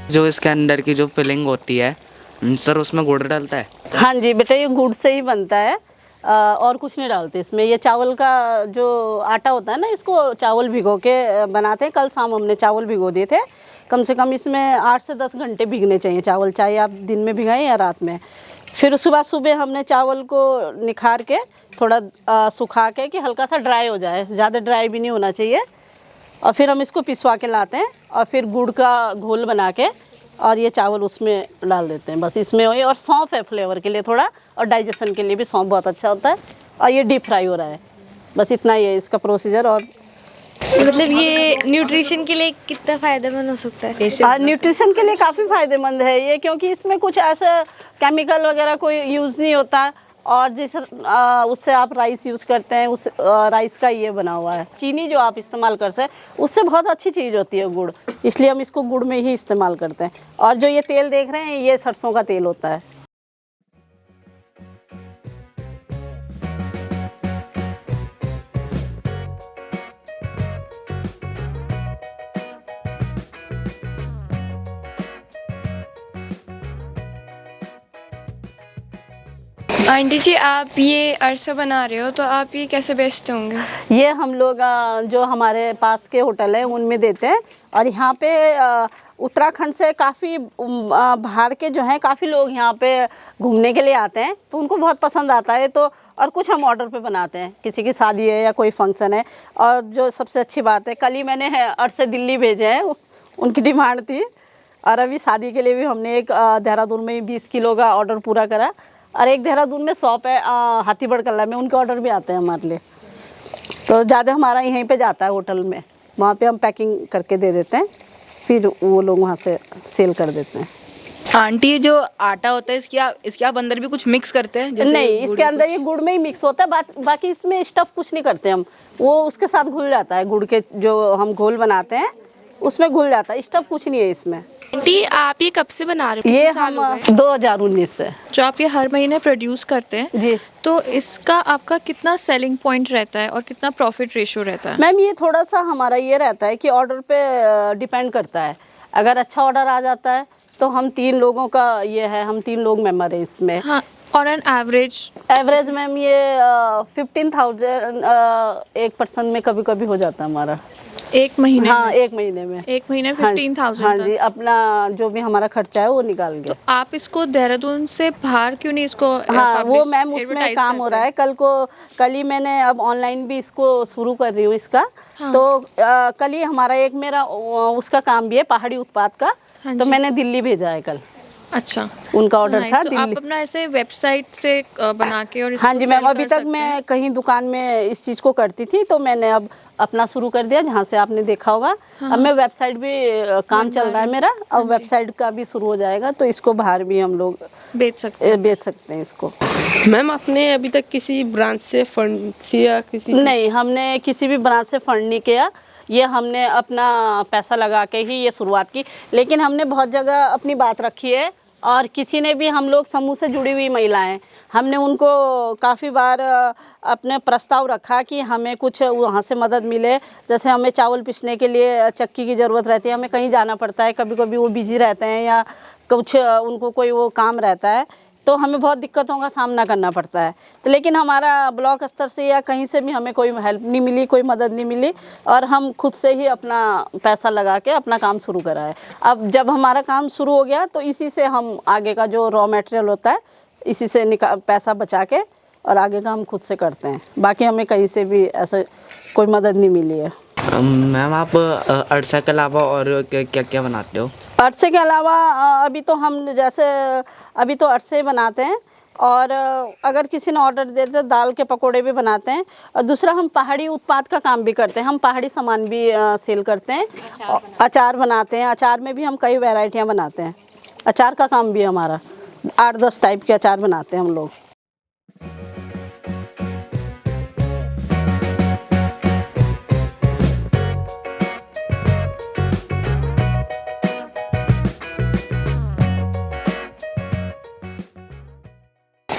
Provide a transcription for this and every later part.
जो इसके अंदर की जो फिलिंग होती है सर, उसमें गुड़ डलता है? हाँ जी बेटा, ये गुड़ से ही बनता है। और कुछ नहीं डालते इसमें। ये चावल का जो आटा होता है ना, इसको चावल भिगो के बनाते हैं। कल शाम हमने चावल भिगो दिए थे। कम से कम इसमें 8 से 10 घंटे भीगने चाहिए चावल, चाहे आप दिन में भिगाएं या रात में। फिर सुबह सुबह हमने चावल को निखार के थोड़ा सुखा के कि हल्का सा ड्राई हो जाए, ज़्यादा ड्राई भी नहीं होना चाहिए। और फिर हम इसको पिसवा के लाते हैं और फिर गुड़ का घोल बना के और ये चावल उसमें डाल देते हैं। बस इसमें वही, और सौंफ है फ्लेवर के लिए थोड़ा, और डाइजेशन के लिए भी सौंफ बहुत अच्छा होता है। और ये डीप फ्राई हो रहा है। बस इतना ही है इसका प्रोसीजर। और मतलब ये न्यूट्रिशन के लिए कितना फ़ायदेमंद हो सकता है? न्यूट्रिशन के लिए काफ़ी फ़ायदेमंद है ये, क्योंकि इसमें कुछ ऐसा केमिकल वगैरह कोई यूज़ नहीं होता। और जिस उससे आप राइस यूज़ करते हैं, उस राइस का ये बना हुआ है। चीनी जो आप इस्तेमाल कर सकते, उससे बहुत अच्छी चीज़ होती है गुड़, इसलिए हम इसको गुड़ में ही इस्तेमाल करते हैं। और जो ये तेल देख रहे हैं, ये सरसों का तेल होता है। आंटी जी, आप ये अरसा बना रहे हो तो आप ये कैसे बेचते होंगे? ये हम लोग जो हमारे पास के होटल हैं उनमें देते हैं। और यहाँ पे उत्तराखंड से काफ़ी बाहर के जो हैं काफ़ी लोग यहाँ पे घूमने के लिए आते हैं, तो उनको बहुत पसंद आता है। तो और कुछ हम ऑर्डर पे बनाते हैं, किसी की शादी है या कोई फंक्शन है। और जो सबसे अच्छी बात है, कल ही मैंने अर्से दिल्ली भेजे हैं, उनकी डिमांड थी। और अभी शादी के लिए भी हमने एक देहरादून में 20 किलो का ऑर्डर पूरा करा। और एक देहरादून में शॉप है हाथीबड़ कल्ला में, उनके ऑर्डर भी आते हैं हमारे लिए। तो ज़्यादा हमारा यहीं पे जाता है होटल में, वहाँ पे हम पैकिंग करके दे देते हैं, फिर वो लोग वहाँ से सेल कर देते हैं। आंटी, ये जो आटा होता है इसके आप अंदर भी कुछ मिक्स करते हैं? जैसे नहीं, इसके अंदर ये गुड़ में ही मिक्स होता है। बाकी इसमें स्टफ कुछ नहीं करते हम, वो उसके साथ घुल जाता है। गुड़ के जो हम घोल बनाते हैं उसमें घुल जाता है, स्टफ कुछ नहीं है इसमें। आंटी, आप ये कब से बना रहे हो? ये कितने साल हम हो गए? 2019 से। जो आप ये हर महीने प्रोड्यूस करते हैं जी तो इसका आपका कितना सेलिंग पॉइंट रहता है और कितना प्रॉफिट रेशियो रहता है? मैम, ये थोड़ा सा हमारा ये रहता है कि ऑर्डर पे डिपेंड करता है। अगर अच्छा ऑर्डर आ जाता है तो हम 3 लोगों का ये है, हम 3 लोग मेंबर हैं इसमें। हाँ, और एन एवरेज मैम ये 15,000 एक पर्सन में कभी कभी हो जाता है हमारा। एक महीने हाँ, में? एक महीने में। एक महीने हाँ 15,000 हाँ तक? जी, अपना जो भी हमारा खर्चा है वो निकाल के। तो आप इसको देहरादून से बाहर क्यों नहीं इसको हाँ, वो publish, मैम उसमें advertise काम हो करते रहा है। कल ही मैंने अब ऑनलाइन भी इसको शुरू कर रही हूँ इसका। हाँ। तो कल ही हमारा एक मेरा उसका काम भी है, पहाड़ी उत्पाद का। हाँ तो जी। मैंने दिल्ली भेजा है कल, अच्छा, उनका So ऑर्डर nice. था तो दिल्ली। आप अपना ऐसे वेबसाइट से बना के और हाँ इसको जी मैम, sell अभी कर तक सकते हैं? मैं कहीं दुकान में इस चीज़ को करती थी, तो मैंने अब अपना शुरू कर दिया, जहाँ से आपने देखा होगा। अब मैं वेबसाइट भी काम चल रहा है मेरा, अब वेबसाइट का भी शुरू हो जाएगा, तो इसको बाहर भी हम लोग बेच सकते हैं? बेच सकते हैं इसको। मैम, आपने अभी तक किसी ब्रांच से फंड या किसी से? नहीं, हमने किसी भी ब्रांच से फंड नहीं किया। ये हमने अपना पैसा लगा के ही ये शुरुआत की। लेकिन हमने बहुत जगह अपनी बात रखी है, और किसी ने भी, हम लोग समूह से जुड़ी हुई महिलाएं, हमने उनको काफ़ी बार अपने प्रस्ताव रखा कि हमें कुछ वहाँ से मदद मिले। जैसे हमें चावल पीसने के लिए चक्की की ज़रूरत रहती है, हमें कहीं जाना पड़ता है, कभी कभी वो बिजी रहते हैं या कुछ उनको कोई वो काम रहता है, तो हमें बहुत दिक्कतों का सामना करना पड़ता है। तो लेकिन हमारा ब्लॉक स्तर से या कहीं से भी हमें कोई हेल्प नहीं मिली, कोई मदद नहीं मिली, और हम खुद से ही अपना पैसा लगा के अपना काम शुरू करा है। अब जब हमारा काम शुरू हो गया तो इसी से हम आगे का जो रॉ मटेरियल होता है, इसी से पैसा बचा के और आगे का हम खुद से करते हैं। बाकी हमें कहीं से भी ऐसे कोई मदद नहीं मिली है। मैम, आप अरसा के अलावा और क्या क्या बनाते हो? अरसे के अलावा अभी तो हम जैसे अभी तो अरसे बनाते हैं, और अगर किसी ने ऑर्डर दे तो दाल के पकोड़े भी बनाते हैं। और दूसरा, हम पहाड़ी उत्पाद का काम भी करते हैं, हम पहाड़ी सामान भी सेल करते हैं। अचार बनाते हैं, अचार में भी हम कई वैरायटियां बनाते हैं। अचार का काम भी हमारा 8-10 टाइप के अचार बनाते हैं हम लोग।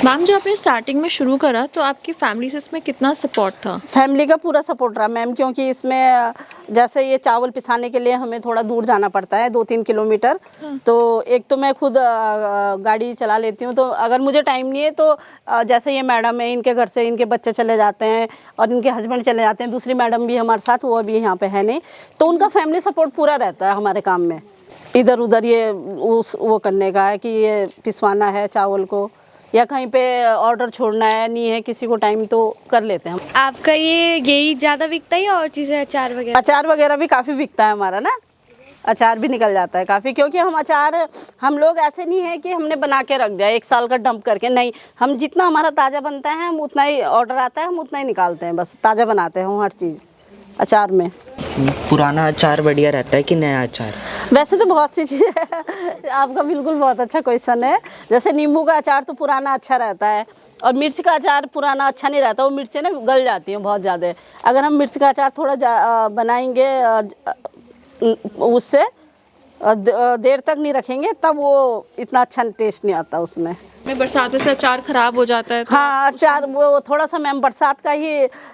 मैम जब आपने स्टार्टिंग में शुरू करा तो आपकी फैमिली से इसमें कितना सपोर्ट था? फैमिली का पूरा सपोर्ट रहा मैम, क्योंकि इसमें जैसे ये चावल पिसाने के लिए हमें थोड़ा दूर जाना पड़ता है, 2-3 किलोमीटर। तो एक तो मैं खुद गाड़ी चला लेती हूँ, तो अगर मुझे टाइम नहीं है तो जैसे ये मैडम है, इनके घर से इनके बच्चे चले जाते हैं और इनके हस्बैंड चले जाते हैं, दूसरी मैडम भी हमारे साथ, वो अभी यहाँ पे है नहीं, तो उनका फैमिली सपोर्ट पूरा रहता है हमारे काम में। इधर उधर ये वो करने का है कि ये पिसवाना है चावल को, या कहीं पे ऑर्डर छोड़ना है, नहीं है किसी को टाइम, तो कर लेते हैं हम। आपका यही ज़्यादा बिकता है या और चीज़ें, अचार वगैरह? अचार वगैरह भी काफ़ी बिकता है हमारा ना, अचार भी निकल जाता है काफ़ी, क्योंकि हम अचार, हम लोग ऐसे नहीं है कि हमने बना के रख दिया 1 साल का डंप करके, नहीं, हम जितना हमारा ताज़ा बनता है हम उतना ही, ऑर्डर आता है हम उतना ही निकालते हैं, बस ताज़ा बनाते हैं हम हर चीज़ अचार में। पुराना अचार बढ़िया रहता है कि नया अचार? वैसे तो बहुत सी चीज़ें आपका बिल्कुल बहुत अच्छा क्वेश्चन है। जैसे नींबू का अचार तो पुराना अच्छा रहता है, और मिर्च का अचार पुराना अच्छा नहीं रहता, वो मिर्चें ना गल जाती हैं बहुत ज़्यादा। अगर हम मिर्च का अचार थोड़ा बनाएंगे उससे देर तक नहीं रखेंगे, तब वो इतना अच्छा टेस्ट नहीं आता उसमें। बरसातों से अचार खराब हो जाता है तो हाँ, अचार वो थोड़ा सा मैम बरसात का ही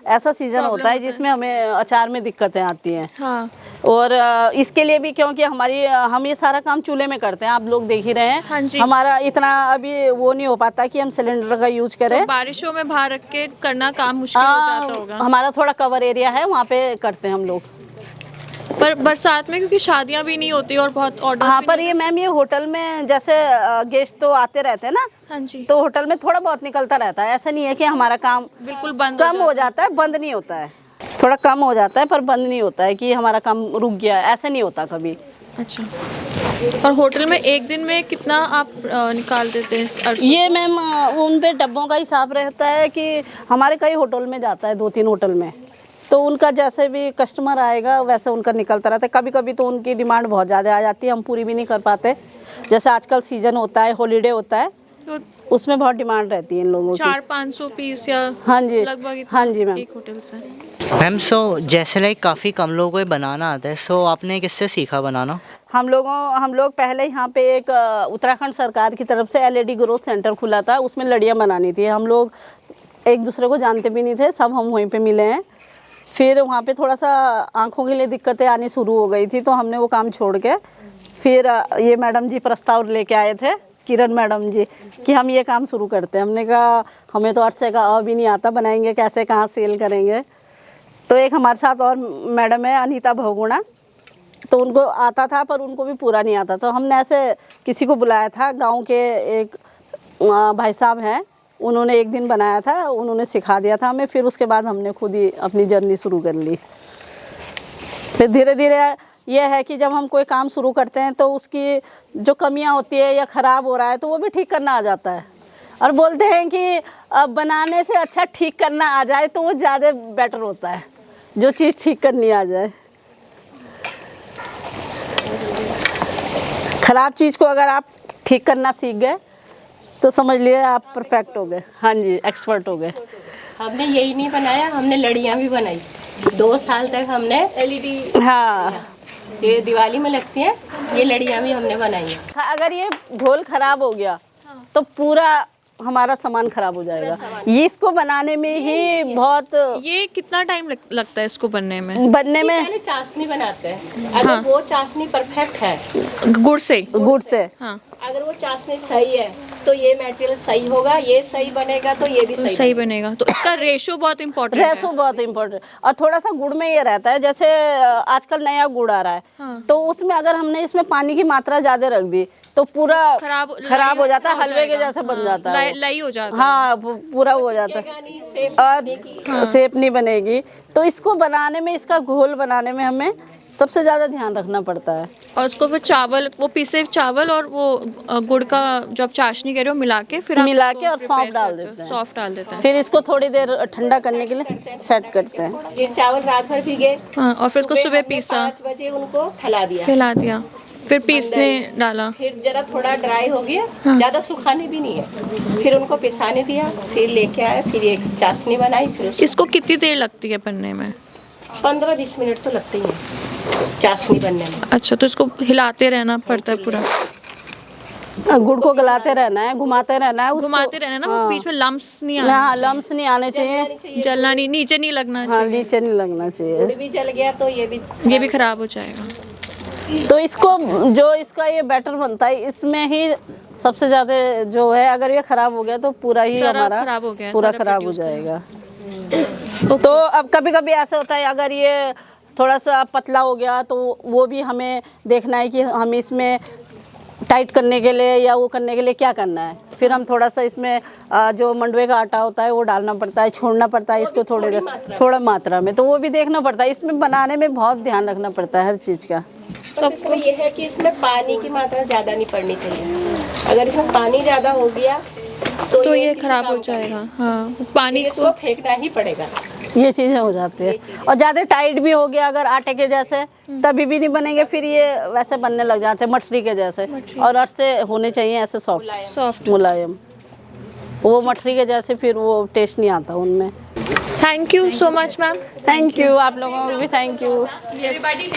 ऐसा सीज़न होता है जिसमें हमें अचार में दिक्कतें आती हैं। हाँ। और इसके लिए भी, क्योंकि हम ये सारा काम चूल्हे में करते हैं, आप लोग देख ही रहे हैं। हाँ जी। हमारा इतना अभी वो नहीं हो पाता कि हम सिलेंडर का यूज करें। तो बारिशों में बाहर रख के करना काम मुश्किल हो जाता होगा। हमारा थोड़ा कवर एरिया है, वहाँ पे करते हैं हम लोग। पर बरसात में क्योंकि शादियां भी नहीं होती और बहुत ऑर्डर। हाँ, पर ये मैम ये होटल में जैसे गेस्ट तो आते रहते हैं ना, हाँ जी, तो होटल में थोड़ा बहुत निकलता रहता है, ऐसा नहीं है कि हमारा काम बिल्कुल बंद कम हो जाता है, बंद नहीं होता है, थोड़ा कम हो जाता है पर बंद नहीं होता है कि हमारा काम रुक गया है, ऐसा नहीं होता कभी। अच्छा, और होटल में एक दिन में कितना आप निकाल देते हैं इस अरसे? ये मैम उन पे डब्बों का हिसाब रहता है कि हमारे कई होटल में जाता है, 2-3 होटल में, तो उनका जैसे भी कस्टमर आएगा वैसे उनका निकलता रहता है। कभी कभी तो उनकी डिमांड बहुत ज़्यादा आ जाती है, हम पूरी भी नहीं कर पाते। जैसे आजकल सीजन होता है, हॉलीडे होता है, तो उसमें बहुत डिमांड रहती है इन लोगों की। 400-500 पीस या हाँ जी, लगभग हाँ जी मैम। एक होटल से। मैम जैसे लाइक काफ़ी कम लोगों को ये बनाना आता है, सो आपने किससे सीखा बनाना? हम लोग पहले यहाँ पे एक उत्तराखंड सरकार की तरफ से LED ग्रोथ सेंटर खुला था, उसमें लड़ियाँ बनानी थी। हम लोग एक दूसरे को जानते भी नहीं थे, सब हम वहीं पे मिले हैं। फिर वहाँ पे थोड़ा सा आँखों के लिए दिक्कतें आनी शुरू हो गई थी, तो हमने वो काम छोड़ के फिर ये मैडम जी प्रस्ताव लेके आए थे, किरण मैडम जी, कि हम ये काम शुरू करते हैं। हमने कहा हमें तो अरसे का भी नहीं आता, बनाएंगे कैसे, कहाँ सेल करेंगे। तो एक हमारे साथ और मैडम है अनीता भगुणा, तो उनको आता था पर उनको भी पूरा नहीं आता, तो हमने ऐसे किसी को बुलाया था, गांव के एक भाई साहब हैं, उन्होंने एक दिन बनाया था, उन्होंने सिखा दिया था हमें। फिर उसके बाद हमने खुद ही अपनी जर्नी शुरू कर ली। फिर धीरे धीरे ये है कि जब हम कोई काम शुरू करते हैं तो उसकी जो कमियां होती है या ख़राब हो रहा है तो वो भी ठीक करना आ जाता है, और बोलते हैं कि बनाने से अच्छा ठीक करना आ जाए तो वो ज़्यादा बेटर होता है, जो चीज़ ठीक करनी आ जाए। ख़राब चीज़ को अगर आप ठीक करना सीख गए तो समझ लिए आप परफेक्ट हो गए। हाँ जी, एक्सपर्ट हो गए। हमने यही नहीं बनाया, हमने लड़ियाँ भी बनाई। 2 साल तक हमने LED, हाँ, ये दिवाली में लगती हैं, ये लड़ियाँ भी हमने बनाई हैं। हाँ, अगर ये घोल खराब हो गया तो पूरा हमारा सामान खराब हो जाएगा। ये इसको बनाने में ही बहुत, ये कितना टाइम लगता है इसको बनने में? पहले चाशनी बनाते हैं, अगर वो चाशनी परफेक्ट है गुड़ से? गुड़ से। हाँ, अगर वो चाशनी सही है तो ये मटेरियल सही होगा, ये सही बनेगा तो ये भी तो सही बनेगा। तो इसका रेशो बहुत इम्पोर्टेंट है। रेशो बहुत इम्पोर्टेंट, और थोड़ा सा गुड़ में ये रहता है, जैसे आजकल नया गुड़ आ रहा है, हाँ। तो उसमें अगर हमने इसमें पानी की मात्रा ज़्यादा रख दी तो पूरा खराब हो जाता है, हलवे के जैसा बन जाता है, लाई हो जाता है। हाँ, पूरा वो हो जाता है और शेप नहीं बनेगी। तो इसको बनाने में, इसका घोल बनाने में हमें सबसे ज़्यादा ध्यान रखना पड़ता है। और उसको फिर चावल, वो पिसे चावल और वो गुड़ का जो आप चाशनी कह रहे हो मिला के, फिर मिला के और सौंफ डाल देते हैं। सौंफ डाल देते हैं। फिर इसको थोड़ी देर ठंडा करने के लिए सेट करते हैं। ये चावल रात भर भीगे, हाँ, और फिर उसको सुबह पीसा, 5 बजे उनको फैला दिया, फिर पीसने डाला, फिर जरा थोड़ा ड्राई हो गया, ज़्यादा सुखाने भी नहीं है, फिर उनको पिसाने दिया, फिर लेके आए, फिर एक चाशनी बनाई। फिर इसको कितनी देर लगती है बनने में? 15-20 मिनट तो लगते ही हैं चाशनी बनने में। अच्छा, तो इसको हिलाते रहना पड़ता है पूरा? गुड़ को गलाते रहना है, घुमाते रहना है, घुमाते रहना ना, वो बीच में लम्स नहीं आने हाँ लम्स नहीं आने चाहिए, जलना नहीं, नीचे नहीं लगना हाँ चाहिए, नीचे नहीं लगना चाहिए। गुड़ भी जल गया तो ये भी खराब हो जाएगा। तो इसको जो इसका ये बैटर बनता है इसमें ही सबसे ज़्यादा जो है, अगर ये खराब हो गया तो पूरा ही सारा हमारा खराब हो गया, पूरा सारा खराब हो produce जाएगा। तो अब कभी कभी ऐसा होता है, अगर ये थोड़ा सा पतला हो गया तो वो भी हमें देखना है कि हम इसमें टाइट करने के लिए या वो करने के लिए क्या करना है। फिर हम थोड़ा सा इसमें जो मंडवे का आटा होता है वो डालना पड़ता है, छोड़ना पड़ता है इसको थोड़ा मात्रा में, तो वो भी देखना पड़ता है। इसमें बनाने में बहुत ध्यान रखना पड़ता है हर चीज़ का। बस इसमें यह है कि इसमें पानी की मात्रा ज़्यादा नहीं पड़नी चाहिए। अगर इसमें पानी ज़्यादा हो गया तो ये किसी खराब काम हो का नहीं। जाएगा। हाँ, पानी इसको को फेंकना ही पड़ेगा। ये चीज़ें हो जाती है। और ज़्यादा टाइट भी हो गया अगर आटे के जैसे, तभी भी नहीं बनेंगे, फिर ये वैसे बनने लग जाते हैं मठरी के जैसे। और अर्से होने चाहिए ऐसे सॉफ्ट। मुलायम, वो मठरी के जैसे, फिर वो टेस्ट नहीं आता उनमें। Thank you so much ma'am. Thank you, आप लोगों को भी थैंक यू। एवरीबॉडी